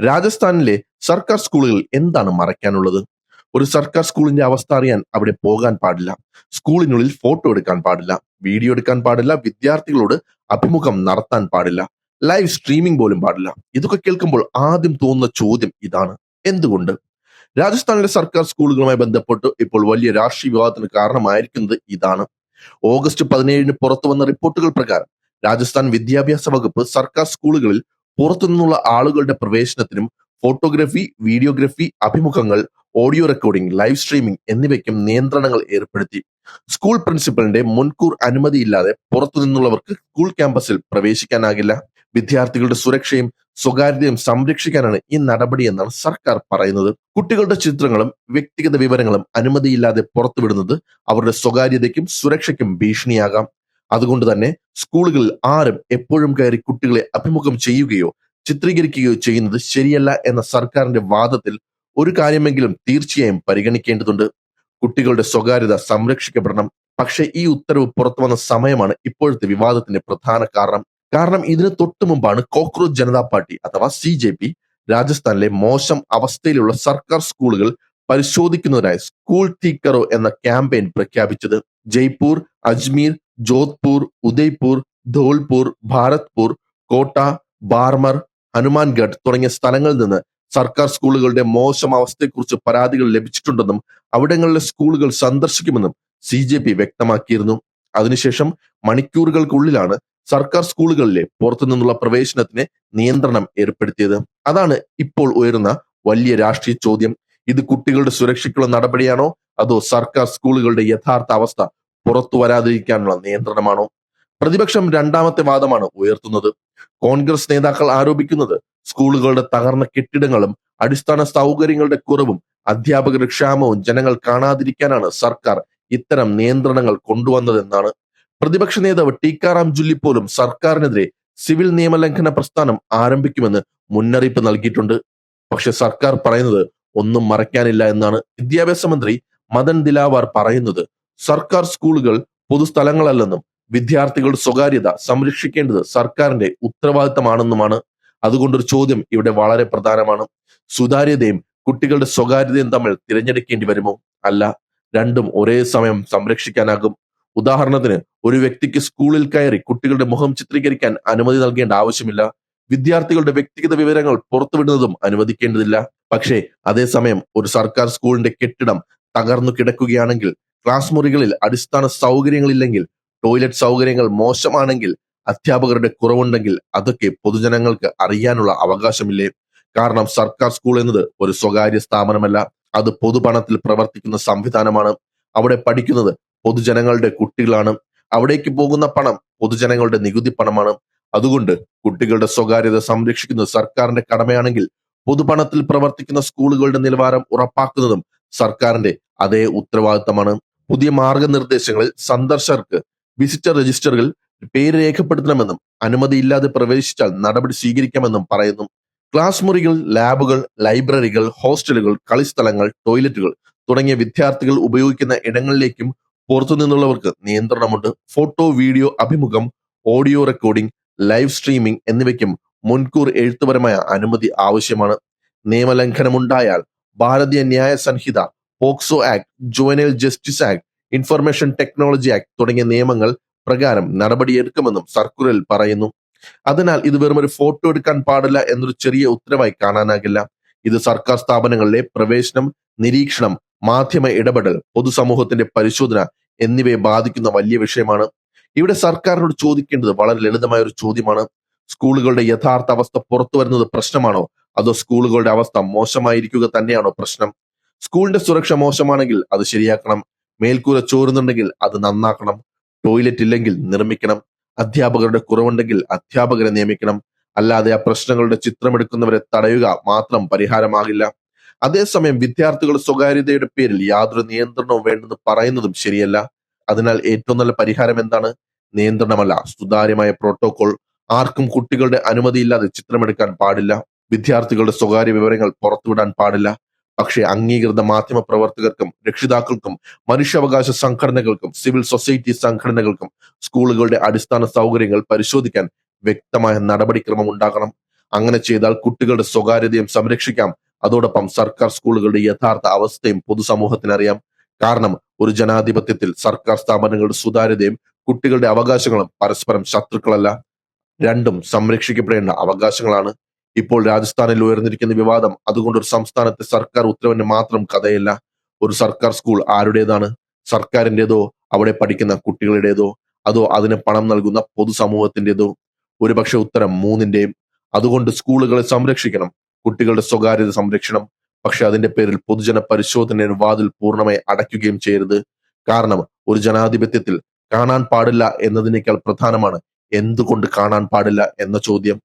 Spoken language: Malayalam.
രാജസ്ഥാനിലെ സർക്കാർ സ്കൂളുകളിൽ എന്താണ് മറയ്ക്കാനുള്ളത്? ഒരു സർക്കാർ സ്കൂളിന്റെ അവസ്ഥ അറിയാൻ അവിടെ പോകാൻ പാടില്ല. സ്കൂളിനുള്ളിൽ ഫോട്ടോ എടുക്കാൻ പാടില്ല, വീഡിയോ എടുക്കാൻ പാടില്ല, വിദ്യാർത്ഥികളോട് അഭിമുഖം നടത്താൻ പാടില്ല, ലൈവ് സ്ട്രീമിംഗ് പോലും പാടില്ല. ഇതൊക്കെ കേൾക്കുമ്പോൾ ആദ്യം തോന്നുന്ന ചോദ്യം ഇതാണ്: എന്തുകൊണ്ട്? രാജസ്ഥാനിലെ സർക്കാർ സ്കൂളുകളുമായി ബന്ധപ്പെട്ട് ഇപ്പോൾ വലിയ രാഷ്ട്രീയ വിവാദത്തിന് കാരണമായിരിക്കുന്നത് ഇതാണ്. ഓഗസ്റ്റ് 17 പുറത്തു വന്ന റിപ്പോർട്ടുകൾ പ്രകാരം രാജസ്ഥാൻ വിദ്യാഭ്യാസ വകുപ്പ് സർക്കാർ സ്കൂളുകളിൽ പുറത്തുനിന്നുള്ള ആളുകളുടെ പ്രവേശനത്തിനും ഫോട്ടോഗ്രാഫി, വീഡിയോഗ്രാഫി, അഭിമുഖങ്ങൾ, ഓഡിയോ റെക്കോർഡിംഗ്, ലൈവ് സ്ട്രീമിംഗ് എന്നിവയ്ക്കും നിയന്ത്രണങ്ങൾ ഏർപ്പെടുത്തി. സ്കൂൾ പ്രിൻസിപ്പലിന്റെ മുൻകൂർ അനുമതിയില്ലാതെ പുറത്തുനിന്നുള്ളവർക്ക് സ്കൂൾ ക്യാമ്പസിൽ പ്രവേശിക്കാനാകില്ല. വിദ്യാർത്ഥികളുടെ സുരക്ഷയും സ്വകാര്യതയും സംരക്ഷിക്കാനാണ് ഈ നടപടിയെന്നാണ് സർക്കാർ പറയുന്നത്. കുട്ടികളുടെ ചിത്രങ്ങളും വ്യക്തിഗത വിവരങ്ങളും അനുമതിയില്ലാതെ പുറത്തുവിടുന്നത് അവരുടെ സ്വകാര്യതയ്ക്കും സുരക്ഷയ്ക്കും ഭീഷണിയാകാം. അതുകൊണ്ട് തന്നെ സ്കൂളുകളിൽ ആരും എപ്പോഴും കയറി കുട്ടികളെ അഭിമുഖം ചെയ്യുകയോ ചിത്രീകരിക്കുകയോ ചെയ്യുന്നത് ശരിയല്ല എന്ന സർക്കാരിന്റെ വാദത്തിൽ ഒരു കാര്യമെങ്കിലും തീർച്ചയായും പരിഗണിക്കേണ്ടതുണ്ട്: കുട്ടികളുടെ സ്വകാര്യത സംരക്ഷിക്കപ്പെടണം. പക്ഷേ ഈ ഉത്തരവ് പുറത്തു വന്ന സമയമാണ് ഇപ്പോഴത്തെ വിവാദത്തിന്റെ പ്രധാന കാരണം ഇതിന് തൊട്ടു മുമ്പാണ് കോക്രോച്ച് ജനതാ പാർട്ടി അഥവാ CJP രാജസ്ഥാനിലെ മോശം അവസ്ഥയിലുള്ള സർക്കാർ സ്കൂളുകൾ പരിശോധിക്കുന്നതിനായി സ്കൂൾ തീ കറോ എന്ന ക്യാമ്പയിൻ പ്രഖ്യാപിച്ചത്. ജയ്പൂർ, അജ്മീർ, ജോധ്പൂർ, ഉദയ്പൂർ, ധോൽപൂർ, ഭാരത്പൂർ, കോട്ട, ബാർമർ, ഹനുമാൻഗഡ് തുടങ്ങിയ സ്ഥലങ്ങളിൽ നിന്ന് സർക്കാർ സ്കൂളുകളുടെ മോശം അവസ്ഥയെക്കുറിച്ച് പരാതികൾ ലഭിച്ചിട്ടുണ്ടെന്നും അവിടങ്ങളിലെ സ്കൂളുകൾ സന്ദർശിക്കുമെന്നും CJP വ്യക്തമാക്കിയിരുന്നു. അതിനുശേഷം മണിക്കൂറുകൾക്കുള്ളിലാണ് സർക്കാർ സ്കൂളുകളിലെ പുറത്തുനിന്നുള്ള പ്രവേശനത്തിന് നിയന്ത്രണം ഏർപ്പെടുത്തിയത്. അതാണ് ഇപ്പോൾ ഉയരുന്ന വലിയ രാഷ്ട്രീയ ചോദ്യം: ഇത് കുട്ടികളുടെ സുരക്ഷയ്ക്കുള്ള നടപടിയാണോ, അതോ സർക്കാർ സ്കൂളുകളുടെ യഥാർത്ഥ അവസ്ഥ പുറത്തു വരാതിരിക്കാനുള്ള നിയന്ത്രണമാണോ? പ്രതിപക്ഷം രണ്ടാമത്തെ വാദമാണ് ഉയർത്തുന്നത്. കോൺഗ്രസ് നേതാക്കൾ ആരോപിക്കുന്നത് സ്കൂളുകളുടെ തകർന്ന കെട്ടിടങ്ങളും അടിസ്ഥാന സൗകര്യങ്ങളുടെ കുറവും അധ്യാപകരുടെ ക്ഷാമവും ജനങ്ങൾ കാണാതിരിക്കാനാണ് സർക്കാർ ഇത്തരം നിയന്ത്രണങ്ങൾ കൊണ്ടുവന്നതെന്നാണ്. പ്രതിപക്ഷ നേതാവ് ടീക്കാറാം ജുല്ലി പോലും സർക്കാരിനെതിരെ സിവിൽ നിയമലംഘന പ്രസ്ഥാനം ആരംഭിക്കുമെന്ന് മുന്നറിയിപ്പ് നൽകിയിട്ടുണ്ട്. പക്ഷെ സർക്കാർ പറയുന്നത് ഒന്നും മറയ്ക്കാനില്ല എന്നാണ്. വിദ്യാഭ്യാസ മന്ത്രി മദൻ ദിലാവർ പറയുന്നത് സർക്കാർ സ്കൂളുകൾ പൊതുസ്ഥലങ്ങളല്ലെന്നും വിദ്യാർത്ഥികളുടെ സ്വകാര്യത സംരക്ഷിക്കേണ്ടത് സർക്കാരിന്റെ ഉത്തരവാദിത്തമാണെന്നുമാണ്. അതുകൊണ്ടൊരു ചോദ്യം ഇവിടെ വളരെ പ്രധാനമാണ്: സുതാര്യതയും കുട്ടികളുടെ സ്വകാര്യതയും തമ്മിൽ തിരഞ്ഞെടുക്കേണ്ടി വരുമോ? അല്ല, രണ്ടും ഒരേ സമയം സംരക്ഷിക്കാനാകും. ഉദാഹരണത്തിന്, ഒരു വ്യക്തിക്ക് സ്കൂളിൽ കയറി കുട്ടികളുടെ മുഖം ചിത്രീകരിക്കാൻ അനുമതി നൽകേണ്ട ആവശ്യമില്ല. വിദ്യാർത്ഥികളുടെ വ്യക്തിഗത വിവരങ്ങൾ പുറത്തുവിടുന്നതും അനുവദിക്കേണ്ടതില്ല. പക്ഷേ അതേസമയം ഒരു സർക്കാർ സ്കൂളിന്റെ കെട്ടിടം തകർന്നു കിടക്കുകയാണെങ്കിൽ, ക്ലാസ് മുറികളിൽ അടിസ്ഥാന സൗകര്യങ്ങളില്ലെങ്കിൽ, ടോയ്ലറ്റ് സൗകര്യങ്ങൾ മോശമാണെങ്കിൽ, അധ്യാപകരുടെ കുറവുണ്ടെങ്കിൽ അതൊക്കെ പൊതുജനങ്ങൾക്ക് അറിയാനുള്ള അവകാശമില്ലേ? കാരണം സർക്കാർ സ്കൂൾ എന്നത് ഒരു സ്വകാര്യ സ്ഥാപനമല്ല, അത് പൊതുപണത്തിൽ പ്രവർത്തിക്കുന്ന സംവിധാനമാണ്. അവിടെ പഠിക്കുന്നത് പൊതുജനങ്ങളുടെ കുട്ടികളാണ്. അവിടേക്ക് പോകുന്ന പണം പൊതുജനങ്ങളുടെ നികുതി പണമാണ്. അതുകൊണ്ട് കുട്ടികളുടെ സ്വകാര്യത സംരക്ഷിക്കുന്നത് സർക്കാരിന്റെ കടമയാണെങ്കിൽ, പൊതുപണത്തിൽ പ്രവർത്തിക്കുന്ന സ്കൂളുകളുടെ നിലവാരം ഉറപ്പാക്കുന്നതും സർക്കാരിന്റെ അതേ ഉത്തരവാദിത്തമാണ്. പുതിയ മാർഗനിർദ്ദേശങ്ങളിൽ സന്ദർശകർക്ക് വിസിറ്റർ രജിസ്റ്ററുകൾ പേര് രേഖപ്പെടുത്തണമെന്നും അനുമതിയില്ലാതെ പ്രവേശിച്ചാൽ നടപടി സ്വീകരിക്കാമെന്നും പറയുന്നു. ക്ലാസ് മുറികൾ, ലാബുകൾ, ലൈബ്രറികൾ, ഹോസ്റ്റലുകൾ, കളിസ്ഥലങ്ങൾ, ടോയ്ലറ്റുകൾ തുടങ്ങിയ വിദ്യാർത്ഥികൾ ഉപയോഗിക്കുന്ന ഇടങ്ങളിലേക്കും പുറത്തുനിന്നുള്ളവർക്ക് നിയന്ത്രണമുണ്ട്. ഫോട്ടോ, വീഡിയോ, അഭിമുഖം, ഓഡിയോ റെക്കോർഡിംഗ്, ലൈവ് സ്ട്രീമിംഗ് എന്നിവയ്ക്കും മുൻകൂർ എഴുത്തുപരമായ അനുമതി ആവശ്യമാണ്. നിയമലംഘനമുണ്ടായാൽ Bharatiya Nyaya Sanhita, POCSO act, juvenile justice act, information technology act തുടങ്ങിയ നിയമങ്ങൾ പ്രകാരം നടപടിയെടുക്കുമെന്നും സർക്കുലറിൽ പറയുന്നു. അതിനാൽ ഇത് വെറും ഒരു ഫോട്ടോ എടുക്കാൻ പാടില്ല എന്നൊരു ചെറിയ ഉത്തരവായി കാണാനാകില്ല. ഇത് സർക്കാർ സ്ഥാപനങ്ങളിലെ പ്രവേശനം, നിരീക്ഷണം, മാധ്യമ ഇടപെടൽ, പൊതുസമൂഹത്തിന്റെ പരിശോധന എന്നിവയെ ബാധിക്കുന്ന വലിയ വിഷയമാണ്. ഇവിടെ സർക്കാരിനോട് ചോദിക്കേണ്ടത് വളരെ ലളിതമായ ഒരു ചോദ്യമാണ്: സ്കൂളുകളുടെ യഥാർത്ഥ അവസ്ഥ പുറത്തു വരുന്നത് പ്രശ്നമാണോ, അതോ സ്കൂളുകളുടെ അവസ്ഥ മോശമായിരിക്കുക തന്നെയാണോ പ്രശ്നം? സ്കൂളിന്റെ സുരക്ഷ മോശമാണെങ്കിൽ അത് ശരിയാക്കണം. മേൽക്കൂര ചോരുന്നുണ്ടെങ്കിൽ അത് നന്നാക്കണം. ടോയ്ലറ്റ് ഇല്ലെങ്കിൽ നിർമ്മിക്കണം. അധ്യാപകരുടെ കുറവുണ്ടെങ്കിൽ അധ്യാപകരെ നിയമിക്കണം. അല്ലാതെ ആ പ്രശ്നങ്ങളുടെ ചിത്രമെടുക്കുന്നവരെ തടയുക മാത്രം പരിഹാരമാകില്ല. അതേസമയം വിദ്യാർത്ഥികളുടെ സ്വകാര്യതയുടെ പേരിൽ യാതൊരു നിയന്ത്രണവും വേണ്ടെന്ന് പറയുന്നതും ശരിയല്ല. അതിനാൽ ഏറ്റവും നല്ല പരിഹാരം എന്താണ്? നിയന്ത്രണമല്ല, സുതാര്യമായ പ്രോട്ടോകോൾ. ആർക്കും കുട്ടികളുടെ അനുമതിയില്ലാതെ ചിത്രമെടുക്കാൻ പാടില്ല. വിദ്യാർത്ഥികളുടെ സ്വകാര്യ വിവരങ്ങൾ പുറത്തുവിടാൻ പാടില്ല. പക്ഷേ അംഗീകൃത മാധ്യമ പ്രവർത്തകർക്കും രക്ഷിതാക്കൾക്കും മനുഷ്യാവകാശ സംഘടനകൾക്കും സിവിൽ സൊസൈറ്റി സംഘടനകൾക്കും സ്കൂളുകളുടെ അടിസ്ഥാന സൗകര്യങ്ങൾ പരിശോധിക്കാൻ വ്യക്തമായ നടപടിക്രമം ഉണ്ടാകണം. അങ്ങനെ ചെയ്താൽ കുട്ടികളുടെ സ്വകാര്യതയും സംരക്ഷിക്കാം. അതോടൊപ്പം സർക്കാർ സ്കൂളുകളുടെ യഥാർത്ഥ അവസ്ഥയും പൊതുസമൂഹത്തിന് അറിയാം. കാരണം ഒരു ജനാധിപത്യത്തിൽ സർക്കാർ സ്ഥാപനങ്ങളുടെ സുതാര്യതയും കുട്ടികളുടെ അവകാശങ്ങളും പരസ്പരം ശത്രുക്കളല്ല, രണ്ടും സംരക്ഷിക്കപ്പെടേണ്ട അവകാശങ്ങളാണ്. ഇപ്പോൾ രാജസ്ഥാനിൽ ഉയർന്നിരിക്കുന്ന വിവാദം അതുകൊണ്ട് ഒരു സംസ്ഥാനത്തെ സർക്കാർ ഉത്തരവിന്റെ മാത്രം കഥയല്ല. ഒരു സർക്കാർ സ്കൂൾ ആരുടേതാണ്? സർക്കാരിന്റേതോ, അവിടെ പഠിക്കുന്ന കുട്ടികളുടേതോ, അതോ അതിന് പണം നൽകുന്ന പൊതുസമൂഹത്തിന്റേതോ? ഒരുപക്ഷെ ഉത്തരം മൂന്നിന്റെയും. അതുകൊണ്ട് സ്കൂളുകളെ സംരക്ഷിക്കണം, കുട്ടികളുടെ സ്വകാര്യത സംരക്ഷണം, പക്ഷെ അതിന്റെ പേരിൽ പൊതുജന പരിശോധനയുടെ വാതിൽ പൂർണ്ണമായി അടയ്ക്കുകയും ചെയ്യരുത്. കാരണം ഒരു ജനാധിപത്യത്തിൽ കാണാൻ പാടില്ല എന്നതിനേക്കാൾ പ്രധാനമാണ് എന്തുകൊണ്ട് കാണാൻ പാടില്ല എന്ന ചോദ്യം.